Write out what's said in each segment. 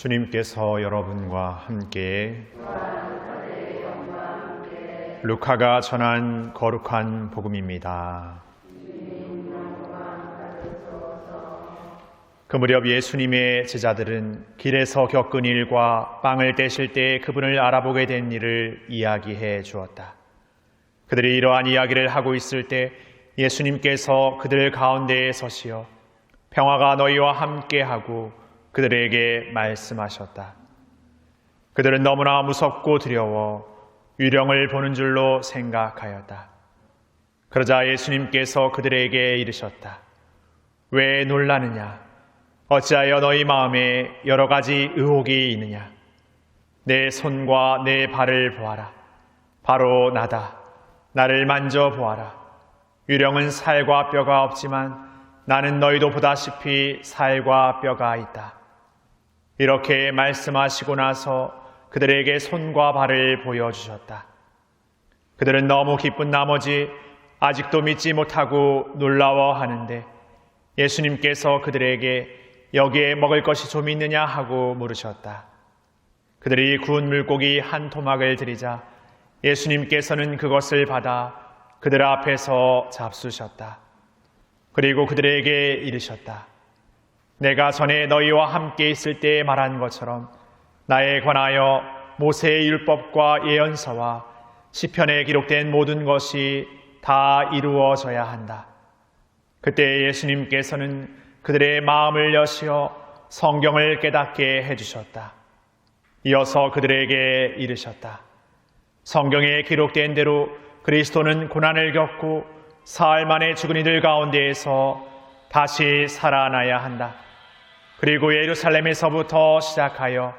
주님께서 여러분과 함께 루카가 전한 거룩한 복음입니다. 그 무렵 예수님의 제자들은 길에서 겪은 일과 빵을 떼실 때 그분을 알아보게 된 일을 이야기해 주었다. 그들이 이러한 이야기를 하고 있을 때 예수님께서 그들 가운데에 서시어 평화가 너희와 함께하고 그들에게 말씀하셨다. 그들은 너무나 무섭고 두려워 유령을 보는 줄로 생각하였다. 그러자 예수님께서 그들에게 이르셨다. 왜 놀라느냐? 어찌하여 너희 마음에 여러 가지 의혹이 있느냐? 내 손과 내 발을 보아라. 바로 나다. 나를 만져보아라. 유령은 살과 뼈가 없지만 나는 너희도 보다시피 살과 뼈가 있다. 이렇게 말씀하시고 나서 그들에게 손과 발을 보여주셨다. 그들은 너무 기쁜 나머지 아직도 믿지 못하고 놀라워하는데 예수님께서 그들에게 여기에 먹을 것이 좀 있느냐 하고 물으셨다. 그들이 구운 물고기 한 토막을 드리자 예수님께서는 그것을 받아 그들 앞에서 잡수셨다. 그리고 그들에게 이르셨다. 내가 전에 너희와 함께 있을 때 말한 것처럼 나에 관하여 모세의 율법과 예언서와 시편에 기록된 모든 것이 다 이루어져야 한다. 그때 예수님께서는 그들의 마음을 여시어 성경을 깨닫게 해주셨다. 이어서 그들에게 이르셨다. 성경에 기록된 대로 그리스도는 고난을 겪고 사흘 만에 죽은 이들 가운데에서 다시 살아나야 한다. 그리고 예루살렘에서부터 시작하여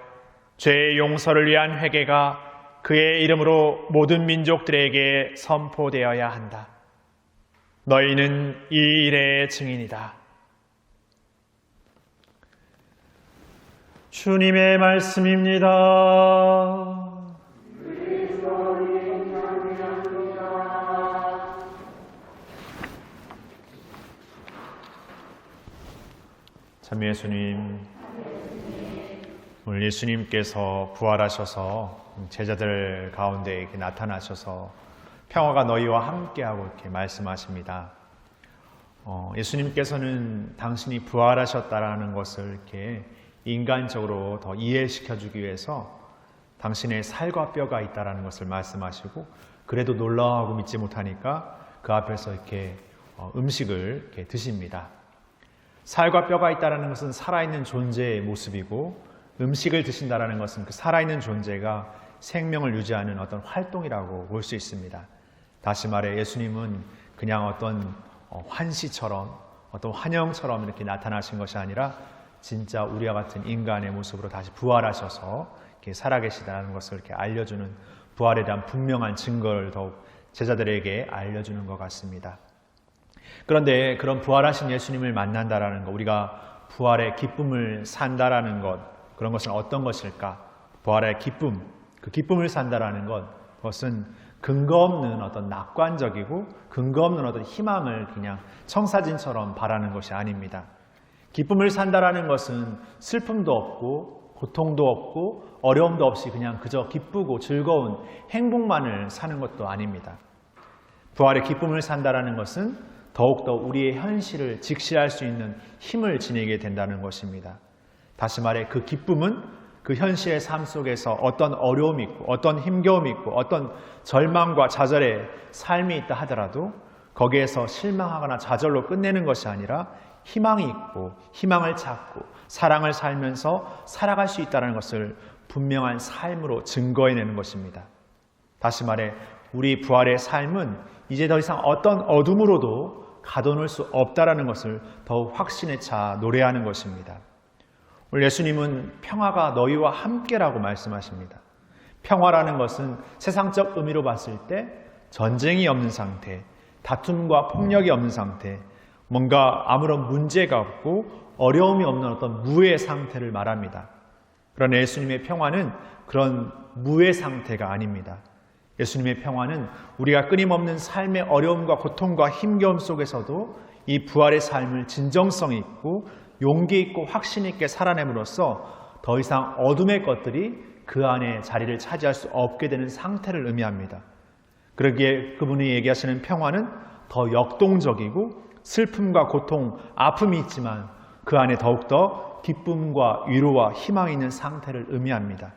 죄의 용서를 위한 회개가 그의 이름으로 모든 민족들에게 선포되어야 한다. 너희는 이 일의 증인이다. 주님의 말씀입니다. 참 예수님, 오늘 예수님께서 부활하셔서 제자들 가운데 이렇게 나타나셔서 평화가 너희와 함께하고 이렇게 말씀하십니다. 예수님께서는 당신이 부활하셨다라는 것을 이렇게 인간적으로 더 이해시켜주기 위해서 당신의 살과 뼈가 있다라는 것을 말씀하시고 그래도 놀라워하고 믿지 못하니까 그 앞에서 이렇게 음식을 이렇게 드십니다. 살과 뼈가 있다는 것은 살아있는 존재의 모습이고 음식을 드신다는 것은 그 살아있는 존재가 생명을 유지하는 어떤 활동이라고 볼 수 있습니다. 다시 말해 예수님은 그냥 어떤 환시처럼 어떤 환영처럼 이렇게 나타나신 것이 아니라 진짜 우리와 같은 인간의 모습으로 다시 부활하셔서 이렇게 살아계시다는 것을 이렇게 알려주는 부활에 대한 분명한 증거를 더욱 제자들에게 알려주는 것 같습니다. 그런데 그런 부활하신 예수님을 만난다라는 것, 우리가 부활의 기쁨을 산다라는 것, 그런 것은 어떤 것일까? 부활의 기쁨, 그 기쁨을 산다라는 것, 그것은 근거 없는 어떤 낙관적이고 근거 없는 어떤 희망을 그냥 청사진처럼 바라는 것이 아닙니다. 기쁨을 산다라는 것은 슬픔도 없고 고통도 없고 어려움도 없이 그냥 그저 기쁘고 즐거운 행복만을 사는 것도 아닙니다. 부활의 기쁨을 산다라는 것은 더욱더 우리의 현실을 직시할 수 있는 힘을 지니게 된다는 것입니다. 다시 말해 그 기쁨은 그 현실의 삶 속에서 어떤 어려움이 있고 어떤 힘겨움이 있고 어떤 절망과 좌절의 삶이 있다 하더라도 거기에서 실망하거나 좌절로 끝내는 것이 아니라 희망이 있고 희망을 찾고 사랑을 살면서 살아갈 수 있다는 것을 분명한 삶으로 증거해내는 것입니다. 다시 말해 우리 부활의 삶은 이제 더 이상 어떤 어둠으로도 가둬놓을 수 없다는 것을 더욱 확신에 차 노래하는 것입니다. 오늘 예수님은 평화가 너희와 함께라고 말씀하십니다. 평화라는 것은 세상적 의미로 봤을 때 전쟁이 없는 상태, 다툼과 폭력이 없는 상태, 뭔가 아무런 문제가 없고 어려움이 없는 어떤 무의 상태를 말합니다. 그러나 예수님의 평화는 그런 무의 상태가 아닙니다. 예수님의 평화는 우리가 끊임없는 삶의 어려움과 고통과 힘겨움 속에서도 이 부활의 삶을 진정성 있고 용기 있고 확신 있게 살아냄으로써 더 이상 어둠의 것들이 그 안에 자리를 차지할 수 없게 되는 상태를 의미합니다. 그러기에 그분이 얘기하시는 평화는 더 역동적이고 슬픔과 고통, 아픔이 있지만 그 안에 더욱더 기쁨과 위로와 희망이 있는 상태를 의미합니다.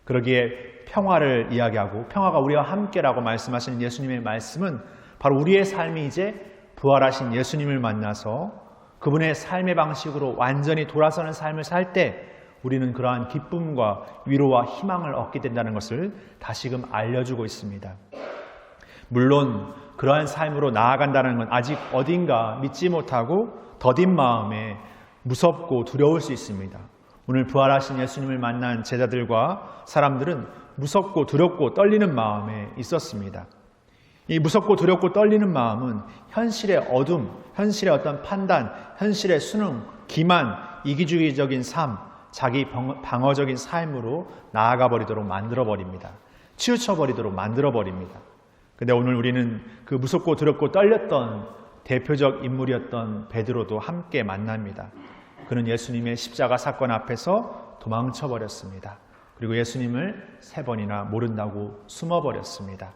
그러기에 평화를 이야기하고 평화가 우리와 함께라고 말씀하시는 예수님의 말씀은 바로 우리의 삶이 이제 부활하신 예수님을 만나서 그분의 삶의 방식으로 완전히 돌아서는 삶을 살 때 우리는 그러한 기쁨과 위로와 희망을 얻게 된다는 것을 다시금 알려주고 있습니다. 물론 그러한 삶으로 나아간다는 건 아직 어딘가 믿지 못하고 더딘 마음에 무섭고 두려울 수 있습니다. 오늘 부활하신 예수님을 만난 제자들과 사람들은 무섭고 두렵고 떨리는 마음에 있었습니다. 이 무섭고 두렵고 떨리는 마음은 현실의 어둠, 현실의 어떤 판단, 현실의 수능, 기만, 이기주의적인 삶, 자기 방어적인 삶으로 나아가 버리도록 만들어 버립니다. 치우쳐 버리도록 만들어 버립니다. 근데 오늘 우리는 그 무섭고 두렵고 떨렸던 대표적 인물이었던 베드로도 함께 만납니다. 그는 예수님의 십자가 사건 앞에서 도망쳐 버렸습니다. 그리고 예수님을 3번이나 모른다고 숨어 버렸습니다.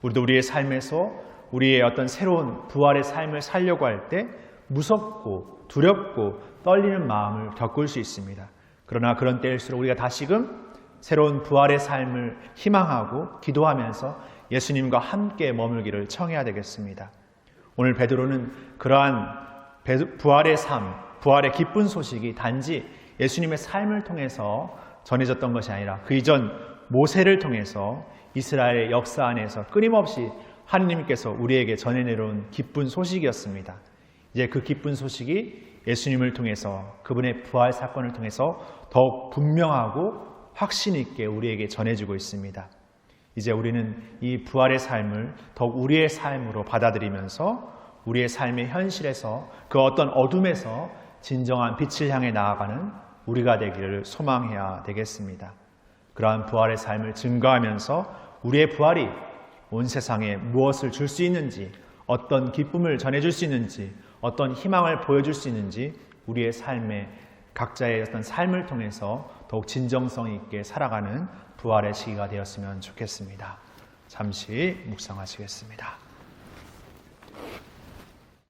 우리도 우리의 삶에서 우리의 어떤 새로운 부활의 삶을 살려고 할 때 무섭고 두렵고 떨리는 마음을 겪을 수 있습니다. 그러나 그런 때일수록 우리가 다시금 새로운 부활의 삶을 희망하고 기도하면서 예수님과 함께 머물기를 청해야 되겠습니다. 오늘 베드로는 그러한 부활의 삶, 부활의 기쁜 소식이 단지 예수님의 삶을 통해서 전해졌던 것이 아니라 그 이전 모세를 통해서 이스라엘의 역사 안에서 끊임없이 하느님께서 우리에게 전해내려온 기쁜 소식이었습니다. 이제 그 기쁜 소식이 예수님을 통해서 그분의 부활 사건을 통해서 더욱 분명하고 확신 있게 우리에게 전해지고 있습니다. 이제 우리는 이 부활의 삶을 더욱 우리의 삶으로 받아들이면서 우리의 삶의 현실에서 그 어떤 어둠에서 진정한 빛을 향해 나아가는 우리가 되기를 소망해야 되겠습니다. 그러한 부활의 삶을 증거하면서 우리의 부활이 온 세상에 무엇을 줄 수 있는지, 어떤 기쁨을 전해줄 수 있는지, 어떤 희망을 보여줄 수 있는지 우리의 삶에 각자의 어떤 삶을 통해서 더욱 진정성 있게 살아가는 부활의 시기가 되었으면 좋겠습니다. 잠시 묵상하시겠습니다.